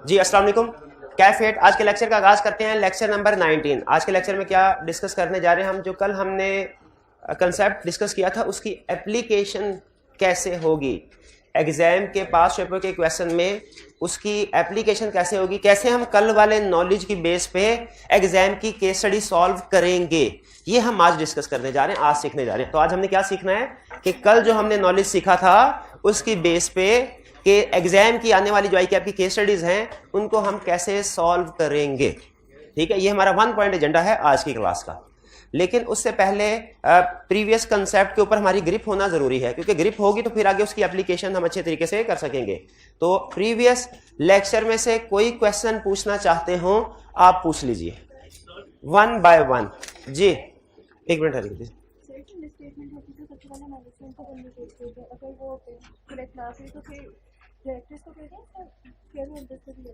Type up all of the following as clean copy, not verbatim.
जी अस्सलाम वालेकुम। कैफेट आज के लेक्चर का आगाज करते हैं। Lecture number 19। आज के लेक्चर में क्या डिस्कस करने जा रहे हैं हम, जो कल हमने कंसेप्ट डिस्कस किया था उसकी एप्लीकेशन कैसे होगी एग्जाम के पास पेपर के क्वेश्चन में, उसकी एप्लीकेशन कैसे होगी, कैसे हम कल वाले नॉलेज की बेस पे एग्जाम की केस स्टडी सॉल्व करेंगे, ये हम आज डिस्कस करने जा रहे हैं, आज सीखने जा रहे हैं। तो आज हमने क्या सीखना है कि कल जो हमने नॉलेज सीखा था उसकी बेस पे कि एग्जाम की आने वाली जो आई की केस स्टडीज हैं उनको हम कैसे सॉल्व करेंगे। ठीक है, ये हमारा 1 पॉइंट एजेंडा है आज की क्लास का। लेकिन उससे पहले प्रीवियस कंसेप्ट के ऊपर हमारी ग्रिप होना जरूरी है, क्योंकि ग्रिप होगी तो फिर आगे उसकी एप्लीकेशन हम अच्छे तरीके से कर सकेंगे। तो प्रीवियस लेक्चर में से कोई क्वेश्चन पूछना चाहते हो आप पूछ लीजिए 1 बाय 1। जी एक मिनट है।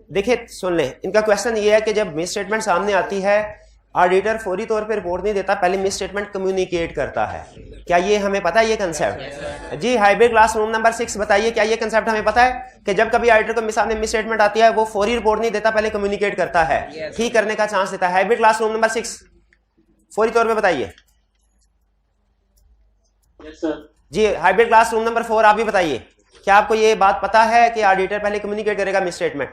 देखिए सुन ले, इनका क्वेश्चन ये है कि जब मिस स्टेटमेंट सामने आती है ऑडिटर फौरी तौर पे रिपोर्ट नहीं देता, पहले मिस स्टेटमेंट कम्युनिकेट करता है। क्या ये हमें पता है ये कंसेप्ट? जी हाइब्रिड क्लास रूम नंबर 6 बताइए, क्या ये कंसेप्ट हमें पता है कि जब कभी ऑडिटर को सामने मिस स्टेटमेंट आती है वो फौरी रिपोर्ट नहीं देता, पहले कम्युनिकेट करता है, ठीक करने का चांस देता है। हाइब्रिड क्लास रूम नंबर 6 फौरी तौर पर बताइए। जी हाइब्रिड क्लास रूम नंबर 4 आप भी बताइए, क्या आपको ये बात पता है कि ऑडिटर पहले कम्युनिकेट करेगा मिस स्टेटमेंट?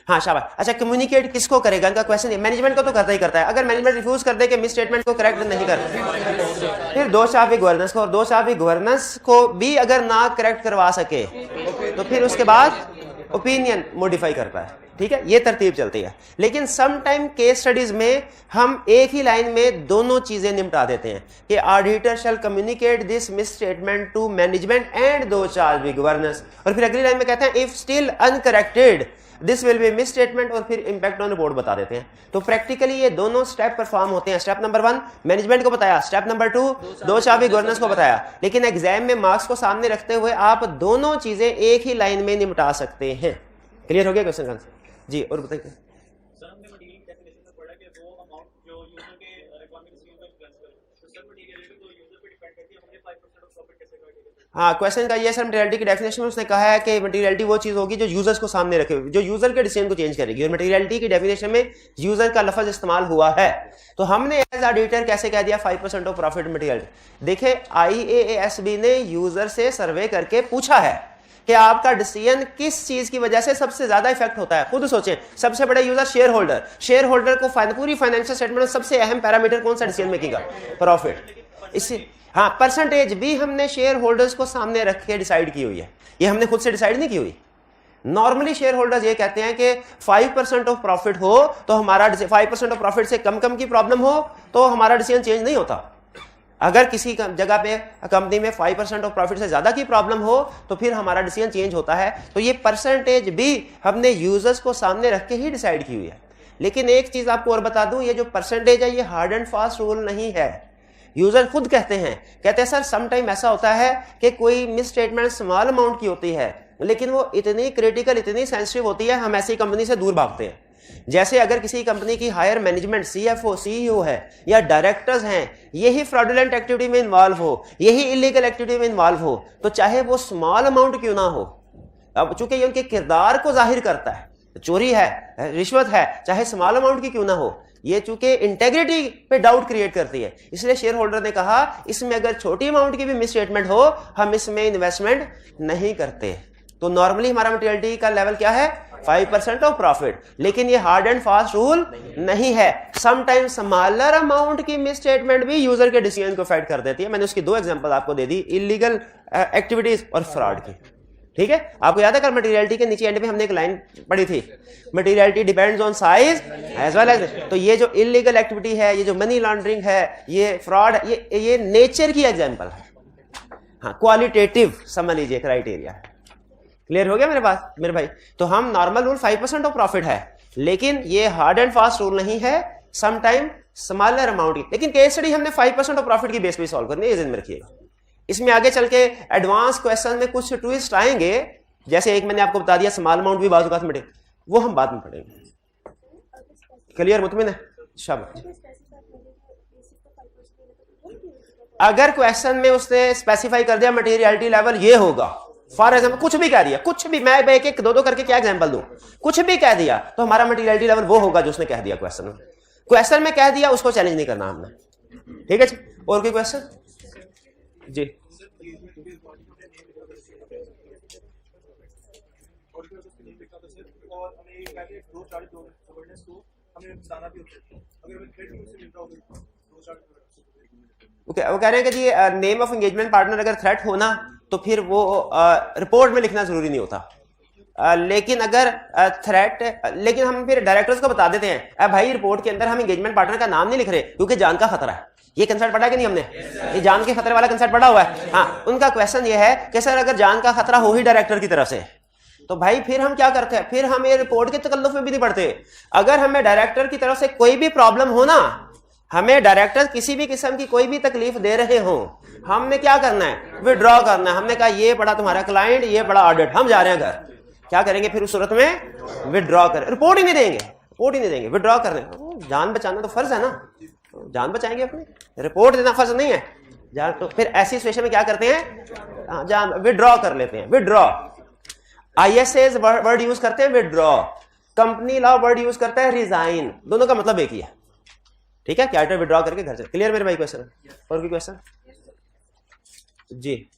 हाँ शाबाश। अच्छा कम्युनिकेट किसको करेगा? इनका क्वेश्चन है मैनेजमेंट को तो करता ही करता है। अगर मैनेजमेंट रिफ्यूज कर दे कि मिस स्टेटमेंट को करेक्ट नहीं करता, फिर दोष ऑफ गवर्नेंस को, और दोष ऑफ गवर्नेंस को भी अगर ना करेक्ट करवा सके तो फिर उसके बाद ओपिनियन मॉडिफाई करता है। ठीक है, ये तरतीब चलती है। लेकिन सम टाइम केस स्टडीज में हम एक ही लाइन में दोनों चीजें निपटा देते हैं कि auditor shall communicate this misstatement to management and those charged with governance, और फिर अगली लाइन में कहते हैं if still uncorrected this will be misstatement, और फिर इंपैक्ट ऑन रिपोर्ट बता देते हैं। तो प्रैक्टिकली ये दोनों स्टेप परफॉर्म होते हैं। स्टेप नंबर 1 मैनेजमेंट को बताया, स्टेप नंबर 2 दो चार्ज विद गवर्नेंस को बताया। लेकिन एग्जाम में मार्क्स को सामने रखते हुए आप दोनों चीजें एक ही लाइन में निपटा सकते हैं। क्लियर हो गया क्वेश्चन का? जी और बताइए। सर हमने मटेरियल डेफिनेशन में पढ़ा कि वो अमाउंट जो यूजर के रिक्वायरमेंट से यूजर प्लस करे, तो सर मटेरियल तो यूजर पे डिपेंड करती है, हमने 5% ऑफ प्रॉफिट कैसे करेंगे? हाँ क्वेश्चन का ये सर मटेरियलिटी की डेफिनेशन में उसने कहा है कि मटेरियलिटी वो चीज होगी जो यूजर्स को सामने रखे, जो यूजर के डिसीजन को चेंज करेगी, और मटेरियलिटी की डेफिनेशन में यूजर का लफ्ज इस्तेमाल हुआ है। तो हमने एज ऑडिटर कैसे कह दिया 5% ऑफ प्रॉफिट मटेरियलिटी? देखिए IAASB ने यूजर से सर्वे करके पूछा है कि आपका डिसीजन किस चीज की वजह से सबसे ज्यादा इफेक्ट होता है। खुद सोचें, सबसे बड़ा user share holder, share holder को पूरी फाइनेंशियल स्टेटमेंट में सबसे अहम पैरामीटर कौन सा डिसीजन मेकिंग का? प्रॉफिट। इसी हाँ परसेंटेज भी हमने शेयर होल्डर्स को सामने रख के डिसाइड की हुई है, ये हमने खुद से डिसाइड नहीं की हुई। नॉर्मली शेयर होल्डर्स ये कहते हैं कि 5% ऑफ प्रॉफिट हो तो हमारा 5% ऑफ प्रॉफिट से कम की प्रॉब्लम हो तो हमारा डिसीजन चेंज नहीं होता। अगर किसी जगह पे कंपनी में 5% ऑफ प्रॉफिट से ज्यादा की प्रॉब्लम हो तो फिर हमारा डिसीजन चेंज होता है। तो ये परसेंटेज भी हमने यूजर्स को सामने रख के ही डिसाइड की हुई है। लेकिन एक चीज आपको और बता दूं, ये जो परसेंटेज है ये हार्ड एंड फास्ट रूल नहीं है। यूजर खुद कहते हैं सर सम टाइम ऐसा होता है कि कोई मिस स्टेटमेंट स्मॉल अमाउंट की होती है लेकिन वो इतनी क्रिटिकल, इतनी सेंसिटिव होती है, हम ऐसी कंपनी से दूर भागते हैं। जैसे अगर किसी कंपनी की हायर मैनेजमेंट CFO CEO है या डायरेक्टर्स हैं, यही फ्रॉडुलेंट एक्टिविटी में इन्वॉल्व हो, यही इलीगल एक्टिविटी में इन्वॉल्व हो, तो चाहे वो स्मॉल अमाउंट क्यों ना हो, अब चूंकि ये उनके किरदार को जाहिर करता है, चोरी है, रिश्वत है, चाहे स्मॉल अमाउंट की क्यों ना हो, ये चूंकि इंटेग्रिटी पे डाउट क्रिएट करती है, इसलिए शेयर होल्डर ने कहा इसमें अगर छोटी अमाउंट की भी मिस स्टेटमेंट हो हम इसमें इन्वेस्टमेंट नहीं करते। तो नॉर्मली हमारा मटेरियलिटी का लेवल क्या है? 5% ऑफ प्रॉफिट। लेकिन ये हार्ड एंड फास्ट रूल नहीं है। समटाइम्स स्मॉलर अमाउंट की मिस स्टेटमेंट भी यूजर के डिसीजन को अफेक्ट कर देती है। मैंने उसकी 2 एग्जांपल आपको दे दी, इलीगल एक्टिविटीज और फ्रॉड की। ठीक है, आपको याद है कल मटेरियलिटी के नीचे एंड में हमने एक लाइन पढ़ी थी, materiality depends on size as well as. तो ये जो इलीगल एक्टिविटी है, ये जो मनी लॉन्ड्रिंग है, ये फ्रॉड, ये नेचर की एग्जांपल है। हाँ क्वालिटेटिव समझ लीजिए क्राइटेरिया है। क्लियर हो गया मेरे भाई? तो हम नॉर्मल रूल 5% ऑफ प्रॉफिट है, लेकिन ये हार्ड एंड फास्ट रूल नहीं है, सम टाइम स्मॉलर अमाउंट की। लेकिन केस स्टडी हमने 5% ऑफ प्रॉफिट की बेस पे सॉल्व करनी है, ये ध्यान में रखिएगा। इसमें आगे चल के एडवांस क्वेश्चन में कुछ ट्विस्ट आएंगे, जैसे एक मैंने आपको बता दिया स्मॉल अमाउंट भी बाजू का मिटे, वो हम बाद में पढ़ेंगे। क्लियर मुतमिन है? शाबाश। अगर क्वेश्चन में उसने स्पेसिफाई कर दिया मटेरियलिटी लेवल ये होगा फॉर एग्जाम्पल कुछ भी कह दिया, कुछ भी, मैं एक एक दो दो करके क्या एग्जाम्पल दूं, कुछ भी कह दिया तो हमारा मटेरियलिटी लेवल वो होगा जो उसने कह दिया क्वेश्चन में। क्वेश्चन में कह दिया उसको चैलेंज नहीं करना हमने। ठीक है जी, और कोई क्वेश्चन जी? वो कह रहे हैं कि जी नेम ऑफ एंगेजमेंट पार्टनर अगर थ्रेट हो ना तो फिर वो रिपोर्ट में लिखना जरूरी नहीं होता। लेकिन अगर थ्रेट, लेकिन हम फिर डायरेक्टर्स को बता देते हैं भाई रिपोर्ट के अंदर हम एंगेजमेंट पार्टनर का नाम नहीं लिख रहे क्योंकि जान का खतरा है। ये कंसेप्ट पढ़ा कि नहीं हमने? ये जान के खतरे वाला कंसेप्ट पढ़ा हुआ है। हाँ, उनका क्वेश्चन ये है कि सर अगर जान का खतरा हो ही डायरेक्टर की तरफ से तो भाई फिर हम क्या करते हैं, फिर हम ये रिपोर्ट के तकल्लुफ में भी नहीं पढ़ते। अगर हमें डायरेक्टर की तरफ से कोई भी प्रॉब्लम हो ना, हमें डायरेक्टर किसी भी किस्म की कोई भी तकलीफ दे रहे हो, हमने क्या करना है, विड्रॉ करना है। हमने कहा ये बड़ा तुम्हारा क्लाइंट, ये बड़ा ऑडिट, हम जा रहे हैं घर, क्या करेंगे फिर उस सूरत में विड्रॉ करें, रिपोर्ट ही नहीं देंगे, रिपोर्ट ही नहीं देंगे, विड्रॉ कर देंगे। जान बचाना तो फर्ज है ना, जान बचाएंगे अपनी, रिपोर्ट देना फर्ज नहीं है जान। तो फिर ऐसी सिचुएशन में क्या करते हैं, जान विड्रॉ कर लेते हैं। विड्रॉ, ISAs वर्ड यूज करते हैं withdraw, company law word use करता है रिजाइन, दोनों का मतलब एक ही है। ठीक है, कैरेक्टर विड्रॉ करके घर चले। क्लियर मेरे भाई क्वेश्चन? और कोई क्वेश्चन जी?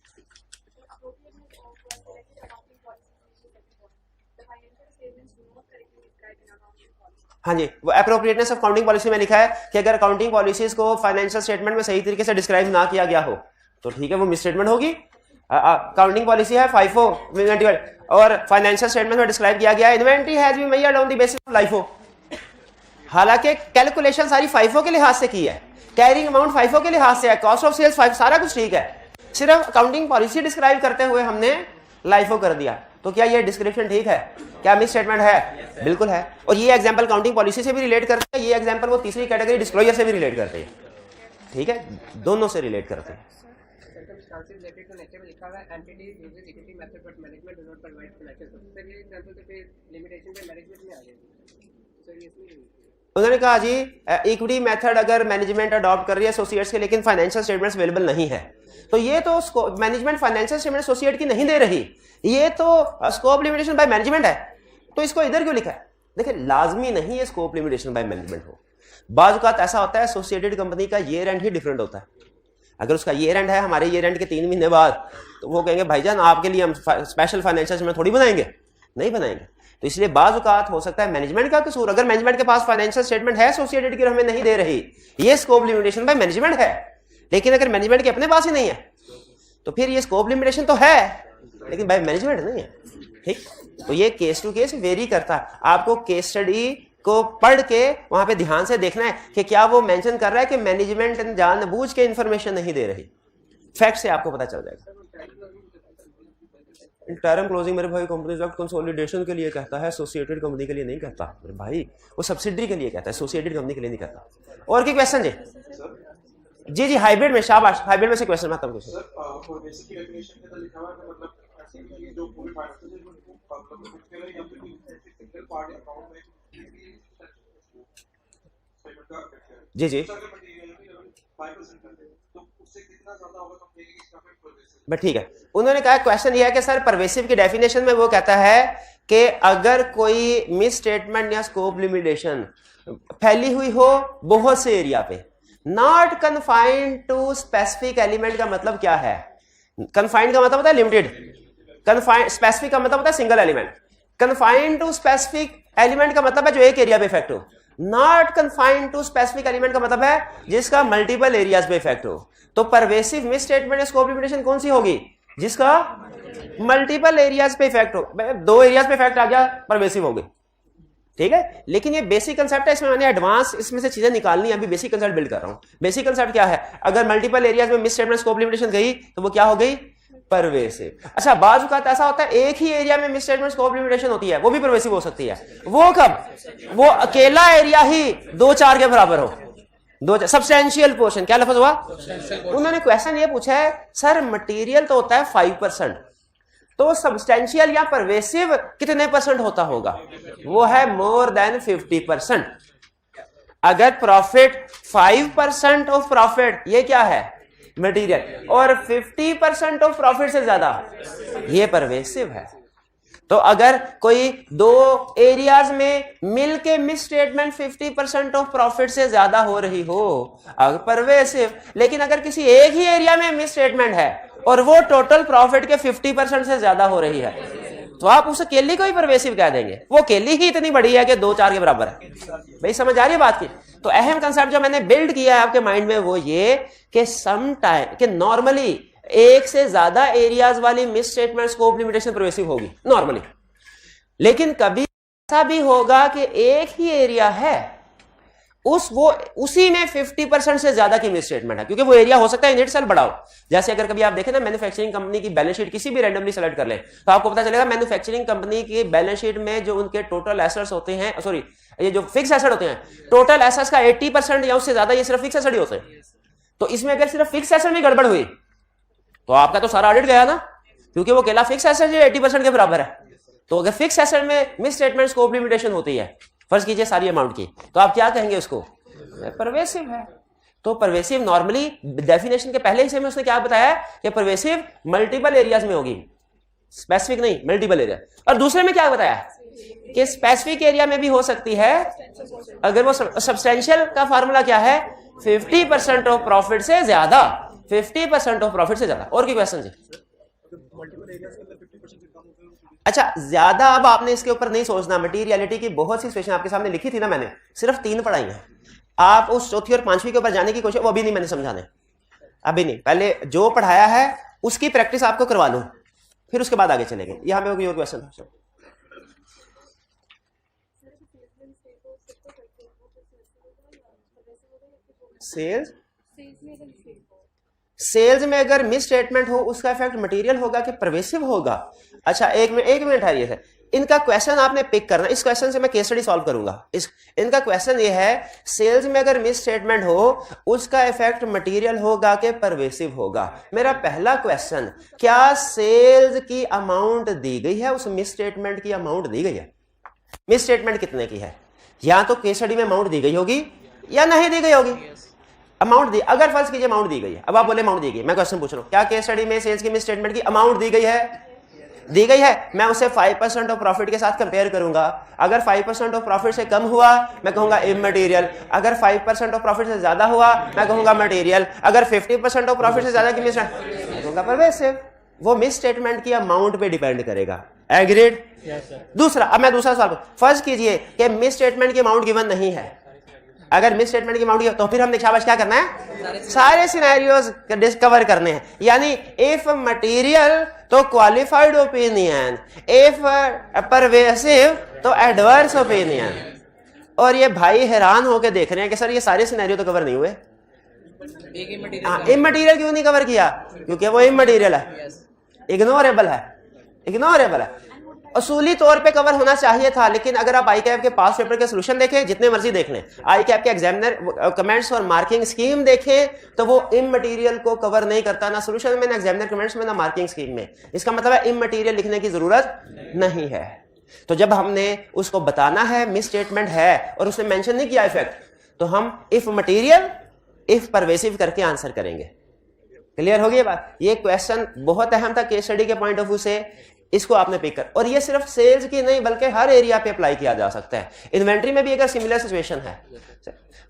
हाँ जी, वो एप्रोप्रिएटनेस ऑफ अकाउंटिंग पॉलिसी में लिखा है कि अगर अकाउंटिंग पॉलिसीज को फाइनेंशियल स्टेटमेंट में सही तरीके से डिस्क्राइब ना किया गया हो तो ठीक है वो मिसस्टेटमेंट होगी। अकाउंटिंग पॉलिसी है FIFO और फाइनेंशियल स्टेटमेंट में डिस्क्राइब किया गया है inventory has been measured on the basis of LIFO। हालांकि कैलकुलेशन सारी FIFO के लिहाज से की है, कैरिंग अमाउंट FIFO के लिहाज से है, कॉस्ट ऑफ सेल्स FIFO, सारा कुछ ठीक है, सिर्फ अकाउंटिंग पॉलिसी डिस्क्राइब करते हुए हमने LIFO कर दिया। तो क्या ये डिस्क्रिप्शन ठीक है? क्या मिस स्टेटमेंट है? बिल्कुल है। और ये एग्जांपल अकाउंटिंग पॉलिसी से भी रिलेट करते हैं, ये एग्जांपल वो तीसरी कैटेगरी डिस्क्लोजर से भी रिलेट करते हैं। ठीक है, दोनों से रिलेट करते हैं। उन्होंने कहा जी इक्विटी मेथड अगर मैनेजमेंट अडॉप्ट कर रही है एसोसिएट्स के, लेकिन फाइनेंशियल स्टेटमेंट्स अवेलेबल नहीं है, तो ये तो मैनेजमेंट फाइनेंशियल स्टेटमेंट एसोसिएट की नहीं दे रही, ये तो स्कोप लिमिटेशन बाय मैनेजमेंट है, तो इसको इधर क्यों लिखा है? देखिए लाजमी नहीं है स्कोप लिमिटेशन बाय मैनेजमेंट हो। बाज़ औक़ात ऐसा होता है एसोसिएटेड कंपनी का ईयर एंड ही डिफरेंट होता है। अगर उसका ईयर एंड है हमारे ईयर एंड के 3 महीने बाद, तो वो कहेंगे भाईजान आपके लिए हम स्पेशल फाइनेंशियल स्टेटमेंट थोड़ी बनाएंगे, नहीं बनाएंगे। तो इसलिए बाज़ औक़ात हो सकता है मैनेजमेंट का कसूर, अगर मैनेजमेंट के पास फाइनेंशियल स्टेटमेंट है एसोसिएटेड की और हमें नहीं दे रही, ये स्कोप लिमिटेशन बाय मैनेजमेंट है। लेकिन अगर मैनेजमेंट के अपने पास ही नहीं है तो फिर ये स्कोप लिमिटेशन तो है लेकिन बाय मैनेजमेंट नहीं है। ठीक, तो ये केस टू केस वेरी करता है। आपको केस स्टडी को पढ़ के वहां पे ध्यान से देखना है कि क्या वो मेंशन कर रहा है कि मैनेजमेंट जानबूझ के इंफॉर्मेशन नहीं दे रही, फैक्ट से आपको पता चल जाएगा। टर्म क्लोजिंग मेरे भाई कंपनीज एक्ट कंसोलिडेशन के लिए कहता है, एसोसिएटेड कंपनी के लिए नहीं कहता मेरे भाई, वो सब्सिडरी के लिए कहता है, एसोसिएटेड कंपनी के लिए नहीं कहता। और क्या क्वेश्चन जी? जी जी हाइब्रिड में, शाबाश, हाइब्रिड में से क्वेश्चन आता हूं। जी जी बट ठीक है, उन्होंने कहा क्वेश्चन यह है कि सर परवेसिव की डेफिनेशन में वो कहता है कि अगर कोई मिस स्टेटमेंट या स्कोप लिमिटेशन फैली हुई हो बहुत से एरिया पे, not confined to specific element का मतलब क्या है? कन्फाइंड का मतलब होता है लिमिटेड, कन्फाइंड स्पेसिफिक का मतलब होता है single element, confined to specific element का मतलब है जो एक एरिया पे इफेक्ट हो, not confined to specific element का मतलब है जिसका मल्टीपल एरियाज पे इफेक्ट हो। तो pervasive miss statement scope limitation कौन सी होगी? जिसका मल्टीपल एरियाज पे इफेक्ट हो। 2 एरियाज पे इफेक्ट आ गया परवेसिव होगी, ठीक है। लेकिन ये बेसिक कंसेप्ट है, इसमें मैंने एडवांस इसमें से चीजें निकालनी है, अभी बेसिक कंसेप्ट बिल्ड कर रहा हूं। बेसिक कंसेप्ट क्या है? अगर मल्टीपल एरियाज में मिस स्टेटमेंट स्कोप लिमिटेशन गई तो वो क्या हो गई? परवेसिव। अच्छा, बाज़ औक़ात ऐसा होता है एक ही एरिया में मिस स्टेटमेंट स्कोप लिमिटेशन होती है, वो भी परवेसिव हो सकती है। वो कब? वो अकेला एरिया ही 2-4 के बराबर हो, 2 सब्सटेंशियल पोर्शन। क्या लफ्ज हुआ? उन्होंने क्वेश्चन ये पूछा है सर मटेरियल तो होता है 5%, तो सब्सटेंशियल या परवेसिव कितने % होता होगा? वो है मोर देन 50%। अगर प्रॉफिट 5% ऑफ प्रॉफिट, ये क्या है? मटेरियल, और 50% ऑफ प्रॉफिट से ज्यादा, ये परवेसिव है। तो अगर कोई दो एरियाज में मिलके मिस स्टेटमेंट 50% ऑफ प्रॉफिट से ज्यादा हो रही हो, अगर परवेसिव, लेकिन अगर किसी एक ही एरिया में मिस स्टेटमेंट है और वो टोटल प्रॉफिट के 50% से ज्यादा हो रही है, तो आप उसे केली को ही परवेसिव कह देंगे। वो केली ही इतनी बड़ी है कि 2-4 के बराबर है। भाई समझ आ रही है बात की? तो अहम कंसेप्ट जो मैंने बिल्ड किया है आपके माइंड में वो ये कि सम टाइम कि नॉर्मली एक से ज्यादा एरियाज वाली miss statement scope limitation pervasive होगी नॉर्मली, लेकिन कभी ऐसा भी होगा कि एक ही एरिया है उसी में 50% से ज्यादा की मिस स्टेटमेंट है, क्योंकि वो एरिया हो सकता है इन इटसेल्फ बड़ा हो। जैसे अगर कभी आप देखें ना मैन्युफैक्चरिंग कंपनी की बैलेंस शीट किसी भी रैंडमली सेलेक्ट कर लें तो आपको पता चलेगा मैन्युफैक्चरिंग कंपनी की बैलेंस शीट में जो उनके टोटल एसेट्स होते हैं, सॉरी ये जो फिक्स एसेट होते हैं, टोटल एसेट्स का 80% या उससे ज्यादा ये सिर्फ फिक्स एसेट ही होते हैं। तो इसमें अगर सिर्फ फिक्स एसेट में गड़बड़ हुई तो आपका तो सारा ऑडिट गया ना, क्योंकि वो केला फिक्स एसेट 80% के बराबर है। तो अगर फिक्स एसेट में मिस स्टेटमेंट स्कोप लिमिटेशन होती है, फर्ज कीजिए सारी अमाउंट की, तो आप क्या कहेंगे उसको? परवेसिव है। तो परवेसिव नॉर्मली डेफिनेशन के पहले हिस्से में उसने क्या बताया कि परवेसिव मल्टीपल एरियाज में होगी, स्पेसिफिक नहीं, मल्टीपल एरिया। और दूसरे में क्या बताया कि स्पेसिफिक एरिया में भी हो सकती है अगर वो सब्सटेंशियल का फार्मूला क्या है? 50% ऑफ प्रॉफिट से ज्यादा, 50% ऑफ प्रॉफिट से ज्यादा। और की क्वेश्चन जी? अच्छा, ज्यादा अब आपने इसके ऊपर नहीं सोचना। मटीरियलिटी की बहुत सी सिचुएशन आपके सामने लिखी थी ना मैंने, सिर्फ 3 पढ़ाई है। आप उस चौथी और 5वीं के ऊपर जाने की कोशिश, वो अभी नहीं मैंने समझाने, अभी नहीं। पहले जो पढ़ाया है उसकी प्रैक्टिस आपको करवा लूं, फिर उसके बाद आगे चलेंगे। यहां पे कोई और क्वेश्चन है? सेल्स में अगर मिस स्टेटमेंट हो उसका इफेक्ट मटेरियल होगा कि परवेसिव होगा? अच्छा एक मिनट है, ये इनका क्वेश्चन आपने पिक करना। इस क्वेश्चन से मैं केस स्टडी सॉल्व करूंगा। इनका क्वेश्चन ये है, सेल्स में अगर मिस स्टेटमेंट हो उसका इफेक्ट मटेरियल होगा कि परवेसिव होगा? मेरा पहला क्वेश्चन, क्या सेल्स की अमाउंट दी गई है? उस मिस स्टेटमेंट की अमाउंट दी गई है? मिस स्टेटमेंट कितने की है? या तो केस स्टडी में अमाउंट दी गई होगी या नहीं दी गई होगी। अमाउंट दी, अगर फर्ज कीजिए अमाउंट दी गई है, अब आप बोले अमाउंट दी गई, मैं क्वेश्चन पूछ रहा हूं, क्या केस स्टडी में सेल्स की मिस स्टेटमेंट की अमाउंट दी गई है? दी गई है। मैं उसे 5% ऑफ प्रॉफिट के साथ कंपेयर करूंगा। अगर 5% ऑफ प्रॉफिट से कम हुआ मैं कहूंगा इमटेरियल, अगर 5% ऑफ प्रॉफिट से ज्यादा हुआ मैं कहूंगा मटेरियल, अगर 50% ऑफ प्रॉफिट से ज्यादा की मिस मैं कहूंगा परवेसिव। वो मिस स्टेटमेंट की अमाउंट पे डिपेंड करेगा। एग्रीड? दूसरा, अब मैं दूसरा सवाल, फर्ज कीजिए कि मिस स्टेटमेंट की अमाउंट गिवन नहीं है। अगर मिस स्टेटमेंट की अमाउंट तो फिर हमने शाबाश क्या करना है? सारे सिनेरियोज डिस्कवर करने हैं। यानी इफ मटेरियल तो क्वालिफाइड ओपिनियन, इफ परवेसिव तो एडवर्स ओपिनियन। और ये भाई हैरान होकर देख रहे हैं कि सर ये सारे सिनेरियो तो कवर नहीं हुए। इमटेरियल क्यों नहीं कवर किया? क्योंकि वो इमटेरियल है, इग्नोरेबल है। असूली तौर पे कवर होना चाहिए था, लेकिन अगर आप आई कैप के पास पेपर के सोल्यूशन देखें, जितने मर्जी देख लें, आई कैप के एग्जामिनर कमेंट्स और मार्किंग स्कीम देखें, तो वो इमटेरियल को कवर नहीं करता, ना सोल्यूशन में, ना एग्जामिनर कमेंट्स में, ना मार्किंग स्कीम में। इसका मतलब है इमटेरियल लिखने की जरूरत नहीं है। तो जब हमने उसको बताना है मिस स्टेटमेंट है और उसने मेंशन नहीं किया इफेक्ट, तो हम इफ मटेरियल इफ परवेसिव करके आंसर करेंगे। क्लियर हो गई बात? ये क्वेश्चन बहुत अहम था केस स्टडी के पॉइंट ऑफ व्यू से, इसको आपने पिक कर। और ये सिर्फ सेल्स की नहीं बल्कि हर एरिया पे अप्लाई किया जा सकता है। इन्वेंट्री में भी अगर सिमिलर सिचुएशन है,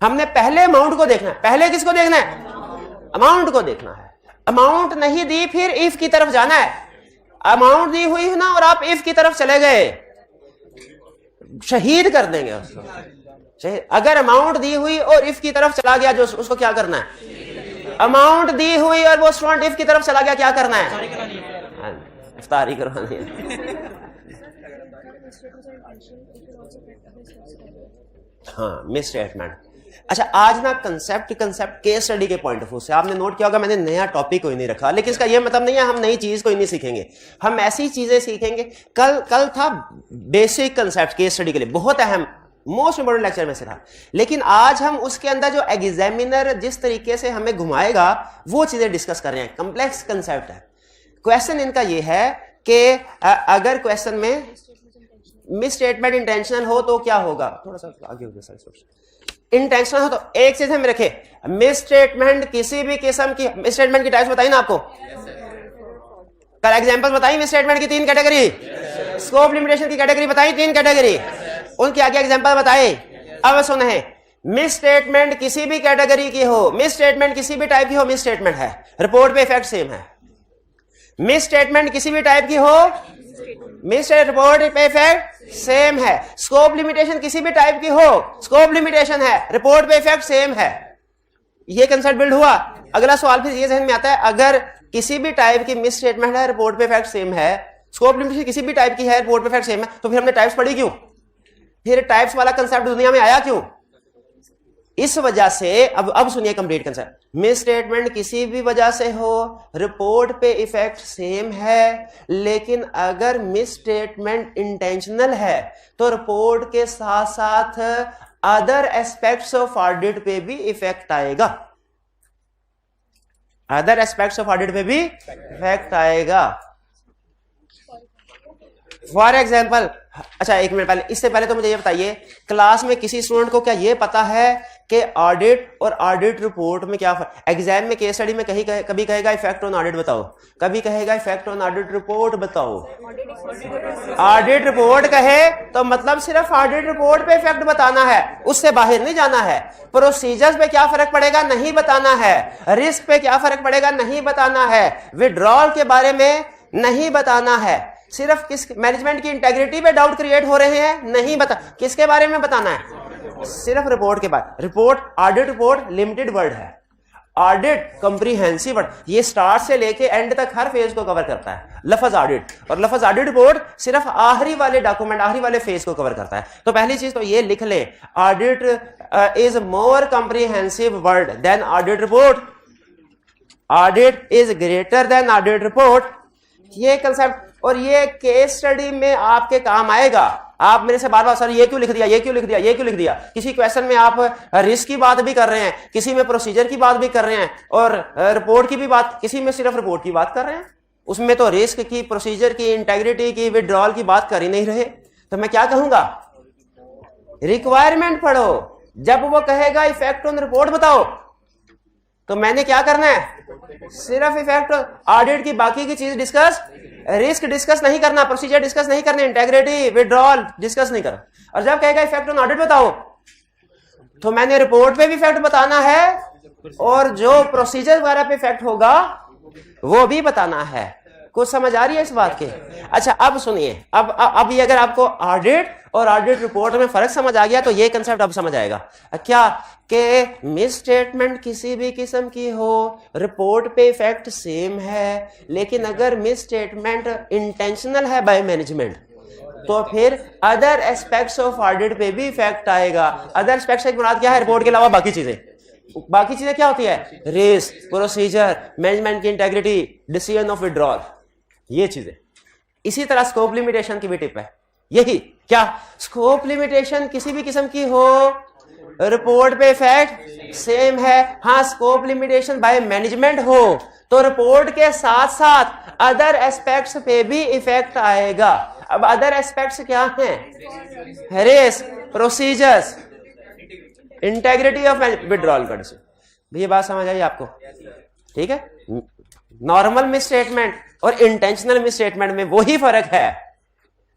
हमने पहले अमाउंट को देखना है। पहले किसको देखना है? अमाउंट को देखना है। अमाउंट नहीं दी फिर इफ की तरफ जाना है। अमाउंट दी हुई है ना और आप इफ की तरफ चले गए, शहीद कर देंगे उसको। अगर अमाउंट दी हुई और इफ की तरफ चला गया, जो उसको क्या करना है? अमाउंट दी हुई और वो स्टूडेंट इफ की तरफ चला गया, क्या करना है? इफ्तारी करवानी है। हाँ, मिस स्टेटमेंट। अच्छा, आज ना कंसेप्ट केस स्टडी के पॉइंट ऑफ व्यू से आपने नोट किया होगा, मैंने नया टॉपिक कोई नहीं रखा, लेकिन इसका यह मतलब नहीं है हम नई चीज कोई नहीं सीखेंगे। हम ऐसी चीजें सीखेंगे। कल था बेसिक कंसेप्ट केस स्टडी के लिए, बहुत अहम, मोस्ट इंपोर्टेंट लेक्चर में से था। लेकिन आज हम उसके अंदर जो एग्जामिनर जिस तरीके से हमें घुमाएगा वो चीजें डिस्कस कर रहे हैं। कंप्लेक्स कंसेप्ट है। क्वेश्चन इनका ये है कि अगर क्वेश्चन में मिस स्टेटमेंट इंटेंशनल हो तो क्या होगा? थोड़ा सा आगे हो गया सर। इंटेंशनल हो तो एक चीज हम रखे, मिस स्टेटमेंट किसी भी किस्म की, मिस स्टेटमेंट की टाइप्स बताई ना आपको, कल एग्जांपल्स बताई मिस स्टेटमेंट की 3 कैटेगरी, स्कोप लिमिटेशन की कैटेगरी बताई 3 कैटेगरी, उनके आगे एग्जांपल बताए। अब सुने, मिस स्टेटमेंट किसी भी कैटेगरी की हो, मिस स्टेटमेंट किसी भी टाइप की हो, मिस स्टेटमेंट है, रिपोर्ट पे इफेक्ट सेम है। मिस स्टेटमेंट किसी भी टाइप की हो, मिस रिपोर्ट पे इफेक्ट सेम है। स्कोप लिमिटेशन किसी भी टाइप की हो, स्कोप लिमिटेशन है, रिपोर्ट पे इफेक्ट सेम है। ये कंसेप्ट बिल्ड हुआ। अगला सवाल फिर ये जहन में आता है, अगर किसी भी टाइप की मिस स्टेटमेंट है, रिपोर्ट पे इफेक्ट सेम है, स्कोप लिमिटेशन किसी भी टाइप की है, रिपोर्ट पे इफेक्ट सेम है, तो फिर हमने टाइप्स पढ़ी क्यों? फिर टाइप्स वाला कंसेप्ट दुनिया में आया क्यों? इस वजह से अब सुनिए कंप्लीट कंसेप्ट। मिस स्टेटमेंट किसी भी वजह से हो, रिपोर्ट पे इफेक्ट सेम है, लेकिन अगर मिस स्टेटमेंट इंटेंशनल है तो रिपोर्ट के साथ साथ अदर एस्पेक्ट्स ऑफ ऑडिट पे भी इफेक्ट आएगा, अदर एस्पेक्ट्स ऑफ ऑडिट पे भी इफेक्ट आएगा। फॉर एग्जाम्पल, अच्छा एक मिनट पहले, इससे पहले तो मुझे ये बताइए, क्लास में किसी स्टूडेंट को क्या ये पता है कि ऑडिट और ऑडिट रिपोर्ट में क्या फर्क? एग्जाम में केस स्टडी में कभी कहेगा इफेक्ट ऑन ऑडिट बताओ, कभी कहेगा इफेक्ट ऑन ऑडिट रिपोर्ट बताओ। ऑडिट रिपोर्ट कहे तो मतलब सिर्फ ऑडिट रिपोर्ट पे इफेक्ट बताना है, उससे बाहर नहीं जाना है। प्रोसीजर्स पे क्या फर्क पड़ेगा नहीं बताना है, रिस्क पे क्या फर्क पड़ेगा नहीं बताना है, विड्रॉल के बारे में नहीं बताना है, सिर्फ किस मैनेजमेंट की इंटेग्रिटी पे डाउट क्रिएट हो रहे हैं नहीं बता, किसके बारे में बताना है? सिर्फ रिपोर्ट के बारे। Report, audit report limited word है, ऑडिट कंप्रीहेंसिव वर्ड, ये स्टार्ट से लेके एंड तक हर फेज को कवर करता है लफ्ज ऑडिट, और लफ्ज ऑडिट रिपोर्ट सिर्फ आखिरी वाले डॉक्यूमेंट, आखिरी वाले फेज को कवर करता है। तो पहली चीज तो ये लिख ले, audit is more comprehensive word than audit report, audit is greater than audit report. ये कंसेप्ट, और ये केस स्टडी में आपके काम आएगा। आप मेरे से बार बार सर ये क्यों लिख दिया, ये क्यों लिख दिया, ये क्यों लिख दिया, किसी क्वेश्चन में आप रिस्क की बात भी कर रहे हैं, किसी में प्रोसीजर की बात भी कर रहे हैं, और रिपोर्ट की भी बात, किसी में सिर्फ रिपोर्ट की बात कर रहे हैं, उसमें तो रिस्क की, प्रोसीजर की, इंटेग्रिटी की, विड्रॉल की बात कर ही नहीं रहे। तो मैं क्या कहूंगा, रिक्वायरमेंट पढ़ो, जब वो कहेगा इफेक्ट ऑन रिपोर्ट बताओ तो मैंने क्या करना है, सिर्फ इफेक्ट ऑडिट की, बाकी की चीज डिस्कस, रिस्क डिस्कस नहीं करना, प्रोसीजर डिस्कस नहीं करने, इंटेग्रिटी, विड्रॉल डिस्कस नहीं करना। और जब कहेगा इफेक्ट ऑन ऑडिट बताओ तो मैंने रिपोर्ट पे भी इफेक्ट बताना है, और जो प्रोसीजर वगैरह पे इफेक्ट होगा वो भी बताना है। कुछ समझ आ रही है इस बात के? अच्छा अब सुनिए, अब ये अगर आपको ऑडिट और ऑडिट रिपोर्ट में फर्क समझ आ गया तो ये कंसेप्ट अब समझ आएगा क्या, कि मिस स्टेटमेंट किसी भी किस्म की हो, रिपोर्ट पे इफेक्ट सेम है, लेकिन अगर मिस स्टेटमेंट इंटेंशनल है बाय मैनेजमेंट तो फिर अदर एस्पेक्ट्स ऑफ ऑडिट पे भी इफेक्ट आएगा। अदर एस्पेक्ट्स की मुराद क्या है? रिपोर्ट के अलावा बाकी चीजें। बाकी चीजें क्या होती है? रिस्क, प्रोसीजर, मैनेजमेंट की इंटेग्रिटी, डिसीजन ऑफ विड्रॉल, ये चीजें। इसी तरह स्कोप लिमिटेशन की भी टिप है यही, क्या स्कोप लिमिटेशन किसी भी किस्म की हो, रिपोर्ट पे इफेक्ट सेम है। हाँ, स्कोप लिमिटेशन बाय मैनेजमेंट हो तो रिपोर्ट के साथ साथ अदर एस्पेक्ट्स पे भी इफेक्ट आएगा। अब अदर एस्पेक्ट्स क्या हैं? Risk, procedures, integrity of withdrawal condition. ये बात समझ आई आपको? ठीक है। नॉर्मल मिस स्टेटमेंट और इंटेंशनल मिस स्टेटमेंट में वही फर्क है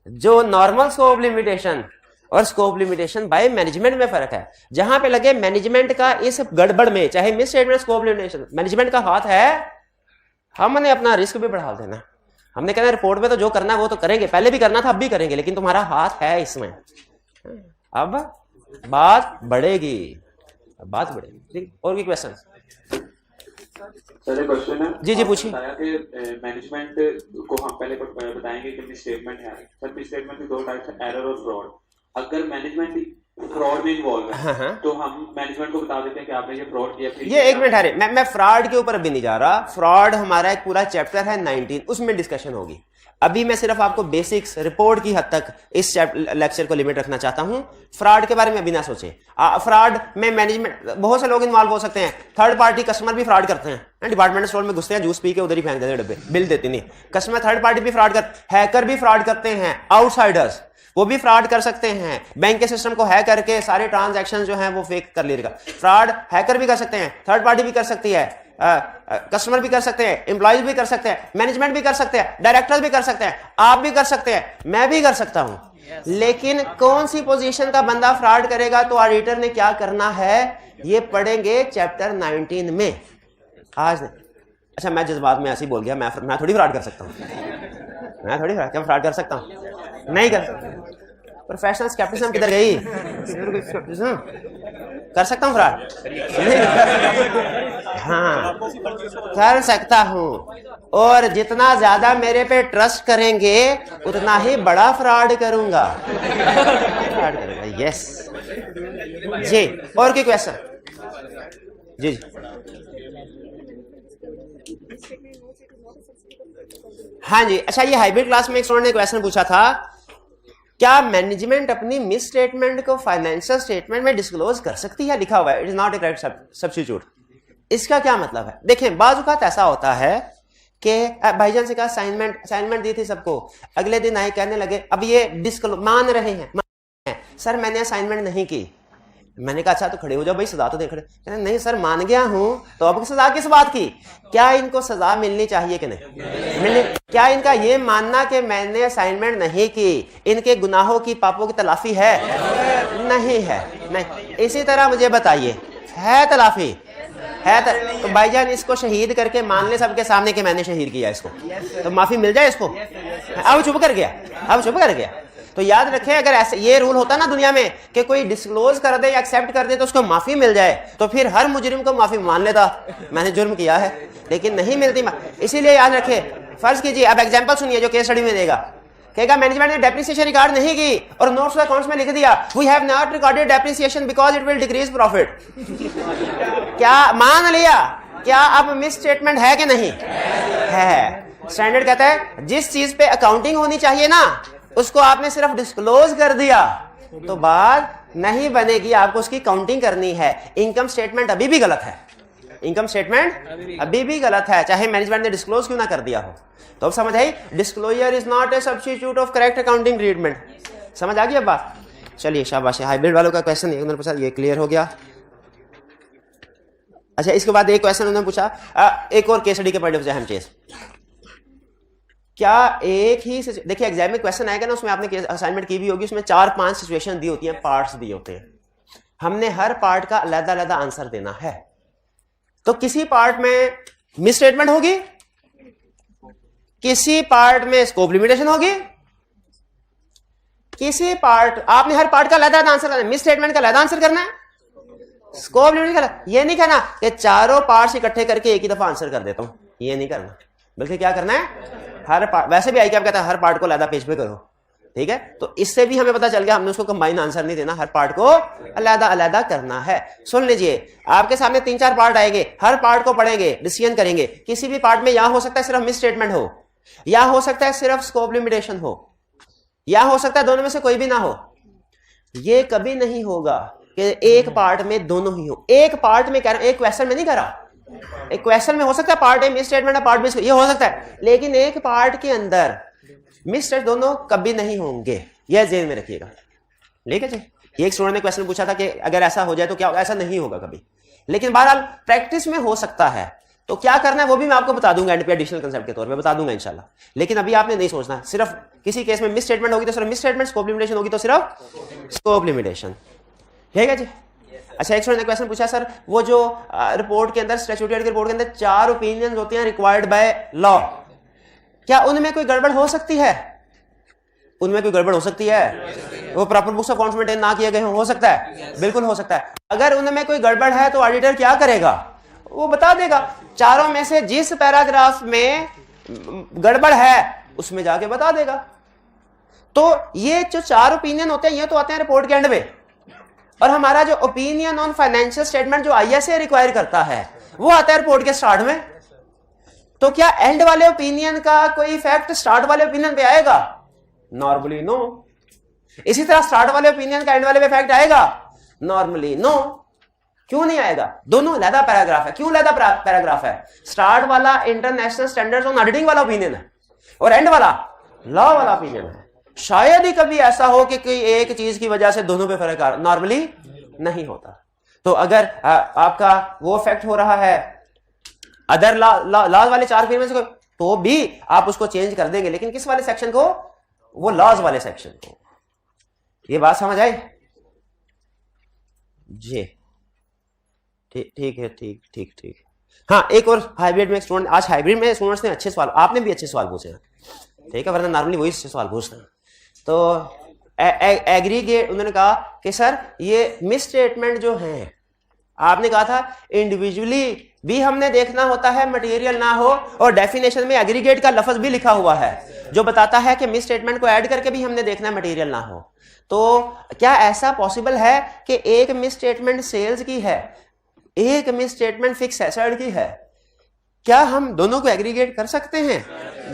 जो नॉर्मल स्कोप लिमिटेशन और स्कोप लिमिटेशन बाय मैनेजमेंट में फर्क है। जहां पे लगे मैनेजमेंट का इस गड़बड़ में, चाहे miss statement, scope limitation, management का हाथ है, हमने अपना रिस्क भी बढ़ा देना। हमने कहना रिपोर्ट में तो जो करना है वो तो करेंगे, पहले भी करना था अब भी करेंगे, लेकिन तुम्हारा हाथ है इसमें, अब बात बढ़ेगी, बात बढ़ेगी। और भी क्वेश्चन? सर एक क्वेश्चन है। जी जी पूछिए। मैनेजमेंट को हम पहले बताएंगे कि मिस स्टेटमेंट है। सर मिस स्टेटमेंट की 2 टाइप्स है, एरर और फ्रॉड। अगर मैनेजमेंट फ्रॉड में इन्वॉल्व है तो हम मैनेजमेंट को बता देते हैं कि आपने ये फ्रॉड किया। ये एक मिनट है, मैं फ्रॉड के ऊपर भी नहीं जा रहा। फ्रॉड हमारा एक पूरा चैप्टर है 19, उसमें डिस्कशन होगी। अभी मैं सिर्फ आपको बेसिक्स रिपोर्ट की हद तक इस लेक्चर को लिमिट रखना चाहता हूं। फ्रॉड के बारे में अभी ना सोचें। फ्रॉड में मैनेजमेंट, बहुत से लोग इन्वॉल्व हो सकते हैं। थर्ड पार्टी कस्टमर भी फ्रॉड करते हैं। डिपार्टमेंटल स्टोर में घुसते हैं, जूस पी के उधर ही फेंक देते हैं डब्बे, बिल देते नहीं। कस्टमर थर्ड पार्टी भी फ्रॉड कर, हैकर भी फ्रॉड करते हैं। आउटसाइडर्स वो भी फ्रॉड कर सकते हैं। बैंक के सिस्टम को हैक करके सारे ट्रांजैक्शन जो हैं वो फेक कर लेगा। फ्रॉड हैकर भी कर सकते हैं, थर्ड पार्टी भी कर सकती है, कस्टमर भी कर सकते हैं, एम्प्लॉयज भी कर सकते हैं, मैनेजमेंट भी कर सकते हैं, डायरेक्टर्स भी कर सकते हैं, आप भी कर सकते हैं, मैं भी कर सकता हूं। लेकिन कौन सी पोजीशन का बंदा फ्रॉड करेगा तो ऑडिटर ने क्या करना है ये पढ़ेंगे चैप्टर 19 में। आज अच्छा, मैं जज्बात में ऐसे ही बोल गया, मैं थोड़ी फ्रॉड कर सकता हूं, मैं थोड़ी फ्रॉड कर सकता हूं, नहीं कर सकता। प्रोफेशनल स्केप्टिसिज्म किधर गई? कर सकता हूं फ्रॉड? हाँ, कर सकता हूं। और जितना ज्यादा मेरे पे ट्रस्ट करेंगे उतना ही बड़ा फ्रॉड करूंगा। फ्रॉड करूंगा, यस जी। और कोई क्वेश्चन? जी हाँ जी। अच्छा, ये हाइब्रिड क्लास में एक स्टूडेंट ने क्वेश्चन पूछा था, क्या मैनेजमेंट अपनी मिस स्टेटमेंट को फाइनेंशियल स्टेटमेंट में डिस्क्लोज कर सकती है? लिखा हुआ है, it is not A correct substitute. इसका क्या मतलब है? देखें, बाज़ औक़ात ऐसा होता है कि भाईजान से कहा असाइनमेंट दी थी सबको, अगले दिन आए कहने लगे अब ये मान रहे हैं सर मैंने असाइनमेंट नहीं की। मैंने कहा अच्छा तो खड़े हो जाओ भाई, सजा तो दे। खड़े कहने नहीं सर मान गया हूं, तो अब सजा किस बात की? क्या इनको सजा मिलनी चाहिए कि नहीं मिलनी? क्या इनका ये मानना कि मैंने असाइनमेंट नहीं की इनके गुनाहों की, पापों की तलाफी है? नहीं है, नहीं। इसी तरह मुझे बताइए, है तलाफी? है तो भाईजान इसको शहीद करके मान ले सबके सामने कि मैंने शहीद किया इसको, तो माफी मिल जाए इसको। अब चुप कर गया। तो याद रखें, अगर ऐसे ये रूल होता ना दुनिया में कि कोई डिस्क्लोज कर दे या एक्सेप्ट कर दे तो उसको माफी मिल जाए, तो फिर हर मुजरिम को माफी मान लेता, मैंने जुर्म किया है। लेकिन नहीं मिलती। इसीलिए याद रखें, फर्ज कीजिए, अब एग्जांपल सुनिए जो केस स्टडी में देगा। कहेगा मैनेजमेंट ने डेप्रिसिएशन रिकॉर्ड नहीं की और नोट्स अकाउंट्स में लिख दिया we have not recorded depreciation because it will decrease profit. क्या मान लिया? क्या अब मिस स्टेटमेंट है कि नहीं है? स्टैंडर्ड कहता है जिस चीज पे अकाउंटिंग होनी चाहिए ना उसको आपने सिर्फ डिस्क्लोज कर दिया तो बात नहीं बनेगी, आपको उसकी काउंटिंग करनी है। इनकम स्टेटमेंट अभी भी गलत है, इनकम स्टेटमेंट अभी भी गलत है, चाहे मैनेजमेंट ने डिस्क्लोज क्यों ना कर दिया हो। तो अब समझ आई, disclosure is not a substitute of correct accounting treatment. समझ आ गई अब बात? चलिए शाबाश। हाइब्रिड वालों का क्वेश्चन उन्होंने पूछा, ये क्लियर हो गया। अच्छा, इसके बाद एक क्वेश्चन उन्होंने पूछा, एक और केस स्टडी के पॉइंट ऑफ व्यू हम चीज, क्या एक ही देखिए एग्जाम में क्वेश्चन आएगा ना, उसमें आपने असाइनमेंट की भी होगी, उसमें 4-5 सिचुएशन दी होती हैं, पार्ट्स दिए होते हैं, हमने हर पार्ट का अलग-अलग आंसर देना है। तो किसी पार्ट में मिस स्टेटमेंट होगी, किसी पार्ट में स्कोप लिमिटेशन होगी, किसी पार्ट आपने हर पार्ट का अलग-अलग आंसर करना है। मिस स्टेटमेंट का अलग आंसर करना है, स्कोप लिमिटेशन का, ये नहीं कहना कि चारों पार्ट्स इकट्ठे करके एक ही दफा आंसर कर देता हूं, ये नहीं करना, बल्कि क्या करना है हर पार्ट। वैसे भी आई क्या कहता है हर पार्ट को अलग पेज पे करो, ठीक है। तो इससे भी हमें पता चल गया हमने उसको कंबाइन आंसर नहीं देना, हर पार्ट को अलग करना है। सुन लीजिए, आपके सामने 3-4 पार्ट आएंगे, हर पार्ट को पढ़ेंगे, डिसीजन करेंगे। किसी भी पार्ट में या हो सकता है सिर्फ मिस स्टेटमेंट हो, या हो सकता है सिर्फ स्कोप लिमिटेशन हो, या हो सकता है दोनों में से कोई भी ना हो। ये कभी नहीं होगा कि एक पार्ट में दोनों ही हो। एक पार्ट में कह रहा हूं, एक क्वेश्चन में नहीं कह रहा, एक क्वेश्चन में हो सकता है पार्ट ए मिस स्टेटमेंट है, पार्ट बी, ये हो सकता है, लेकिन एक पार्ट के अंदर मिस स्टेटमेंट दोनों कभी नहीं होंगे, यह ज़हन में रखिएगा। ठीक है जी। एक स्टूडेंट ने क्वेश्चन पूछा था कि अगर ऐसा हो जाए तो क्या होगा? ऐसा नहीं होगा कभी, लेकिन बहरहाल प्रैक्टिस में हो सकता है। तो क्या करना है वो भी मैं आपको बता दूंगा, एंड पे एडिशनल कंसेप्ट के तौर पे बता दूंगा इंशाल्लाह। लेकिन अभी आपने नहीं सोचना, सिर्फ किसी केस में मिस स्टेटमेंट होगी तो सिर्फ मिस स्टेटमेंट, स्कोप लिमिटेशन होगी तो सिर्फ स्कोप लिमिटेशन। ठीक है जी। अच्छा, एक स्टूडेंट ने क्वेश्चन पूछा, सर वो जो रिपोर्ट के अंदर, स्टैट्यूटरी रिपोर्ट के अंदर 4 ओपिनियंस होते हैं रिक्वायर्ड बाय लॉ, क्या उनमें कोई गड़बड़ हो सकती है? उनमें कोई गड़बड़ हो सकती है? वो proper books of accounts maintain ना किए गए हो सकता है, बिल्कुल हो सकता है। अगर उनमें कोई गड़बड़ है तो ऑडिटर क्या करेगा? वो बता देगा। चारों में से जिस पैराग्राफ में गड़बड़ है उसमें जाके बता देगा। तो ये जो 4 ओपिनियन होते हैं ये तो आते हैं रिपोर्ट के एंड में, और हमारा जो ओपिनियन ऑन फाइनेंशियल स्टेटमेंट जो आईएसए रिक्वायर करता है वो आता है रिपोर्ट के स्टार्ट में। तो क्या एंड वाले ओपिनियन का कोई इफेक्ट स्टार्ट वाले ओपिनियन पे आएगा? Normally no. इसी तरह स्टार्ट वाले ओपिनियन का एंड वाले पे इफेक्ट आएगा? Normally no. क्यों नहीं आएगा? दोनों अलग पैराग्राफ है। क्यों अलग पैराग्राफ है? स्टार्ट वाला इंटरनेशनल स्टैंडर्ड्स ऑन ऑडिटिंग वाला ओपिनियन है और एंड वाला लॉ वाला ओपिनियन है। शायद ही कभी ऐसा हो कि कोई एक चीज की वजह से दोनों पे फर्क आ रहा, नॉर्मली नहीं होता। तो अगर आपका वो इफेक्ट हो रहा है अदर लॉज वाले 4 फील्ड में से तो भी आप उसको चेंज कर देंगे, लेकिन किस वाले सेक्शन को? वो लॉज वाले सेक्शन को। ये बात समझ आई जी? ठीक है, ठीक। हाँ, एक और हाइब्रिड में स्टूडेंट, आज हाइब्रिड में स्टूडेंट्स ने अच्छे सवाल, आपने भी अच्छे सवाल पूछे हैं, ठीक है, वरना नॉर्मली वही सवाल पूछते हैं। तो एग्रीगेट, उन्होंने कहा कि सर ये मिस स्टेटमेंट जो है, आपने कहा था इंडिविजुअली भी हमने देखना होता है, मटेरियल ना हो, और डेफिनेशन में एग्रीगेट का लफ्ज भी लिखा हुआ है जो बताता है कि मिस स्टेटमेंट को ऐड करके भी हमने देखना है, मटेरियल ना हो। तो क्या ऐसा पॉसिबल है कि एक मिस स्टेटमेंट सेल्स की है, एक मिस स्टेटमेंट फिक्स एसेट की है? क्या हम दोनों को एग्रीगेट कर सकते हैं?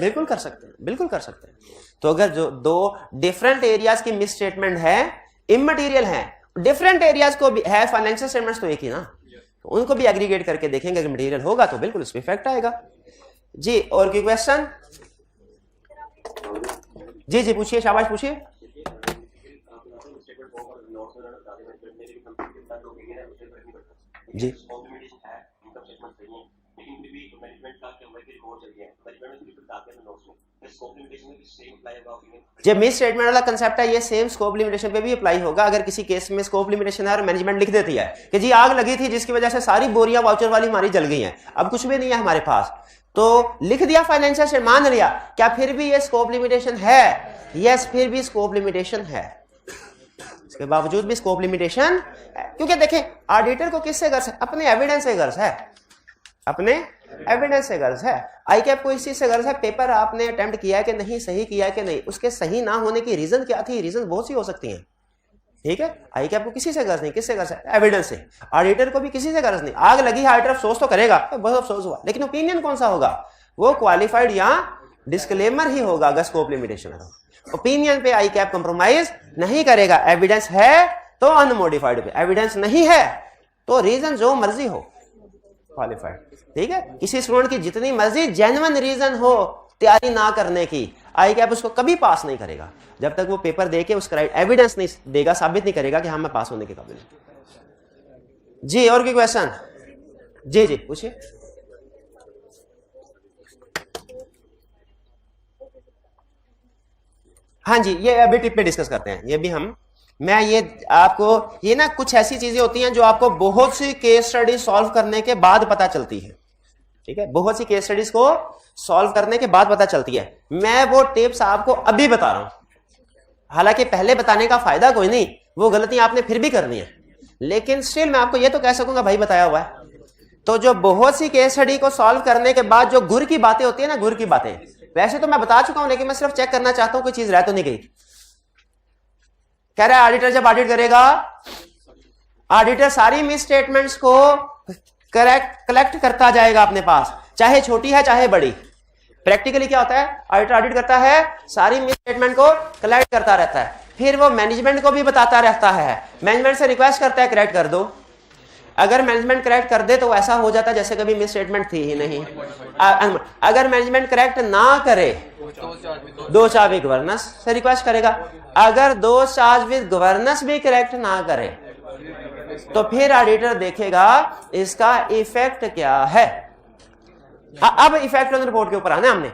बिल्कुल कर सकते हैं, बिल्कुल कर सकते हैं। तो अगर जो 2 डिफरेंट एरियाज की मिस स्टेटमेंट है, इमटेरियल है, डिफरेंट एरियाज को भी है, फाइनेंशियल स्टेटमेंट्स तो एक ही ना, तो उनको भी एग्रीगेट करके देखेंगे, अगर मटेरियल होगा तो बिल्कुल उस पर इफेक्ट आएगा जी। और कोई क्वेश्चन? जी पूछिए, शाबाश पूछिए। जी जब मिस स्टेटमेंट वाला कंसेप्ट है, ये सेम स्कोप लिमिटेशन पे भी अप्लाई होगा। अगर किसी केस में स्कोप लिमिटेशन है और मैनेजमेंट लिख देती है कि जी आग लगी थी जिसकी वजह से सारी बोरियां वाउचर वाली हमारी जल गई हैं, अब कुछ भी नहीं है हमारे पास, तो लिख दिया फाइनेंशियल से, मान लिया, क्या फिर भी ये स्कोप लिमिटेशन है? यस, फिर भी स्कोप लिमिटेशन है, इसके बावजूद भी स्कोप लिमिटेशन। क्योंकि देखें, ऑडिटर को किससे गर्ज है? अपने एविडेंस से गर्ज है, अपने एविडेंस से गर्ज है। आई कैप को इस चीज से गर्ज है, पेपर आपने अटेम्प्ट किया है कि नहीं, सही किया है कि नहीं, उसके सही ना होने की रीजन क्या थी? रीजन बहुत सी हो सकती हैं, ठीक है। आई कैप को किसी से गर्ज नहीं, किससे गर्ज है? एविडेंस से। ऑडिटर को भी किसी से गर्ज नहीं। आग लगी है, ऑडिटर अफसोस तो करेगा, बहुत अफसोस हुआ, लेकिन ओपिनियन कौन सा होगा? वो क्वालिफाइड या डिस्क्लेमर ही होगा अगर स्कोप लिमिटेशन है। ओपिनियन पे आई कैप कंप्रोमाइज नहीं करेगा। एविडेंस है तो अनमोडिफाइड पे, एविडेंस नहीं है तो रीजन जो मर्जी हो, क्वालिफाइड, ठीक है। किसी स्टूडेंट की जितनी मर्जी जेन्युइन रीजन हो तैयारी ना करने की, आई कैप उसको कभी पास नहीं करेगा जब तक वो पेपर देके उसका एविडेंस नहीं देगा, साबित नहीं करेगा कि हाँ मैं पास होने के काबिल हूं। जी और कोई क्वेश्चन? जी पूछिए। हाँ जी, ये अभी टिप पे डिस्कस करते हैं, ये भी मैं ये आपको, ये ना कुछ ऐसी चीजें होती हैं जो आपको बहुत सी केस स्टडी सॉल्व करने के बाद पता चलती है, ठीक है। बहुत सी केस स्टडीज को सॉल्व करने के बाद पता चलती है। मैं वो टिप्स आपको अभी बता रहा हूं, हालांकि पहले बताने का फायदा कोई नहीं, वो गलती आपने फिर भी करनी है, लेकिन स्टिल मैं आपको ये तो कह सकूंगा भाई बताया हुआ है। तो जो बहुत सी केस स्टडी को सॉल्व करने के बाद जो गुर की बातें होती है ना, गुर की बातें, वैसे तो मैं बता चुका हूं, लेकिन मैं सिर्फ चेक करना चाहता हूं कोई चीज रह तो नहीं गई। कह रहा है ऑडिटर जब ऑडिट करेगा, ऑडिटर सारी मिस स्टेटमेंट्स को कलेक्ट करता जाएगा अपने पास, चाहे छोटी है चाहे बड़ी। प्रैक्टिकली क्या होता है? ऑडिटर ऑडिट करता है, सारी मिस स्टेटमेंट को कलेक्ट करता रहता है, फिर वो मैनेजमेंट को भी बताता रहता है, मैनेजमेंट से रिक्वेस्ट करता है करेक्ट कर दो। अगर मैनेजमेंट करेक्ट कर दे तो ऐसा हो जाता है जैसे कभी मिस स्टेटमेंट थी ही नहीं। अगर मैनेजमेंट करेक्ट ना करे, 2 चार्ज विद गवर्नेंस से रिक्वेस्ट करेगा। अगर 2 चार्ज विद गवर्नेंस भी करेक्ट ना करे तो फिर ऑडिटर देखेगा इसका इफेक्ट क्या है। अब इफेक्ट ऑन रिपोर्ट के ऊपर आना, हमने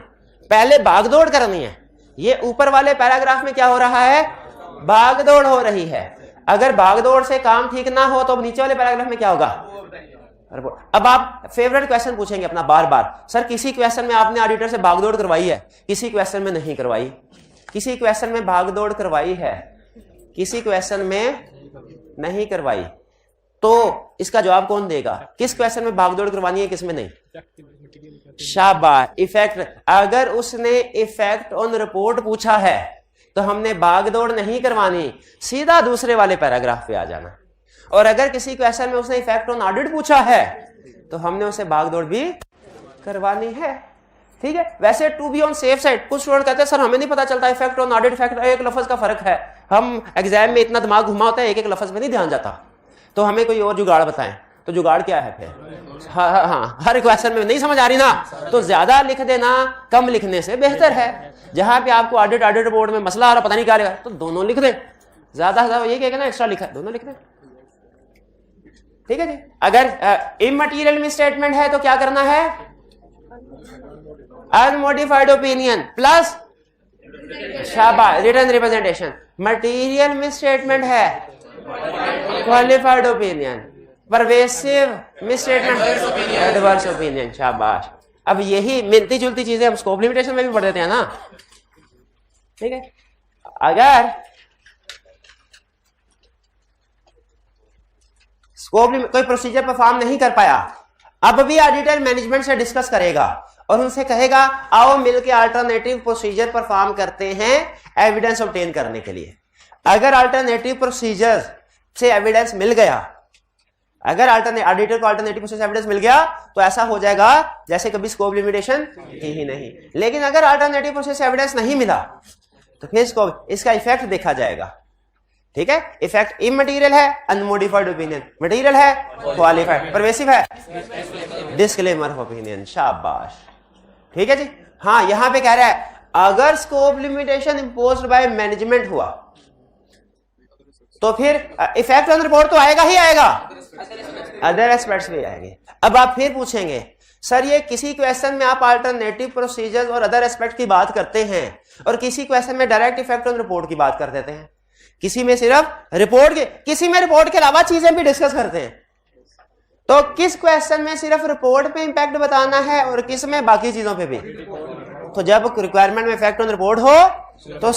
पहले भागदौड़ करनी है। ये ऊपर वाले पैराग्राफ में क्या हो रहा है? भागदौड़ हो रही है। अगर भागदौड़ से काम ठीक ना हो तो नीचे वाले पैराग्राफ में क्या होगा? रिपोर्ट। अब आप फेवरेट क्वेश्चन पूछेंगे अपना बार बार, सर किसी क्वेश्चन में आपने ऑडिटर से भागदौड़ करवाई है, किसी क्वेश्चन में नहीं करवाई, किसी क्वेश्चन में भागदौड़ करवाई है, किसी क्वेश्चन में नहीं करवाई, तो इसका जवाब कौन देगा? किस क्वेश्चन में भागदौड़ करवानी है, किस में नहीं? शाबाश, इफेक्ट। अगर उसने इफेक्ट ऑन रिपोर्ट पूछा है तो हमने भागदौड़ नहीं करवानी, सीधा दूसरे वाले पैराग्राफ पे आ जाना। और अगर किसी क्वेश्चन में उसने इफेक्ट ऑन ऑडिट पूछा है तो हमने उसे भागदौड़ भी करवानी है। ठीक है। वैसे to be on safe side कुछ स्टूडेंट कहते हैं सर हमें नहीं पता चलता इफेक्ट ऑन ऑडिट इफेक्ट, एक लफ्ज का फर्क है, हम एग्जाम में इतना दिमाग घुमा होता है एक एक लफ्ज में नहीं ध्यान जाता, तो हमें कोई और जुगाड़ बताएं। तो जुगाड़ क्या है फिर? हाँ, हर क्वेश्चन में नहीं समझ आ रही ना, तो ज्यादा लिख देना कम लिखने से बेहतर है। जहां पे आपको ऑडिट रिपोर्ट में मसला आ रहा पता नहीं क्या लिखा तो दोनों लिख दें, ज्यादा से ज्यादा ये कहेगा ना एक्स्ट्रा लिखा दोनों लिख दें, ठीक है जी। अगर इमटेरियल मिसस्टेटमेंट है तो क्या करना है? अनमोडिफाइड ओपिनियन प्लस शाबाश रिटन रिप्रेजेंटेशन। मटेरियल मिसस्टेटमेंट है qualified opinion, pervasive misstatement adverse opinion, शाबाश। अब यही मिलती जुलती चीजें हम स्कोप लिमिटेशन में भी पढ़ देते हैं ना, ठीक है। अगर स्कोप कोई प्रोसीजर परफॉर्म नहीं कर पाया, अब भी ऑडिटर मैनेजमेंट से डिस्कस करेगा और उनसे कहेगा आओ मिलके अल्टरनेटिव प्रोसीजर परफॉर्म करते हैं एविडेंस ऑब्टेन करने के लिए। अगर अल्टरनेटिव प्रोसीजर से एविडेंस मिल गया, अगर ऑडिटर को अल्टरनेटिव प्रोसीजर एविडेंस मिल गया तो ऐसा हो जाएगा जैसे कभी स्कोप लिमिटेशन थी ही नहीं। लेकिन अगर अल्टरनेटिव प्रोसीजर एविडेंस नहीं मिला तो फिर स्कोप इसका इफेक्ट देखा जाएगा, ठीक है। इफेक्ट इमटेरियल है अनमोडिफाइड ओपिनियन, मटेरियल है क्वालिफाइड, परवेसिव है डिस्क्लेमर ऑफ ओपिनियन, शाबाश, ठीक है जी। हाँ, यहां पे कह रहा है अगर scope limitation imposed by management हुआ तो फिर इफेक्ट ऑन रिपोर्ट तो आएगा ही आएगा, अदर एस्पेक्ट्स भी आएंगे। अब आप फिर पूछेंगे सर ये किसी क्वेश्चन में आप अल्टरनेटिव प्रोसीजर्स और अदर एस्पेक्ट की बात करते हैं और किसी क्वेश्चन में डायरेक्ट इफेक्ट ऑन रिपोर्ट की बात कर देते हैं, किसी में सिर्फ रिपोर्ट के, किसी में रिपोर्ट के अलावा चीजें भी डिस्कस करते हैं। तो किस क्वेश्चन में सिर्फ रिपोर्ट पे इंपैक्ट बताना है और किस में बाकी चीजों पे भी? तो जब रिक्वायरमेंट में इफेक्ट ऑन रिपोर्ट हो तो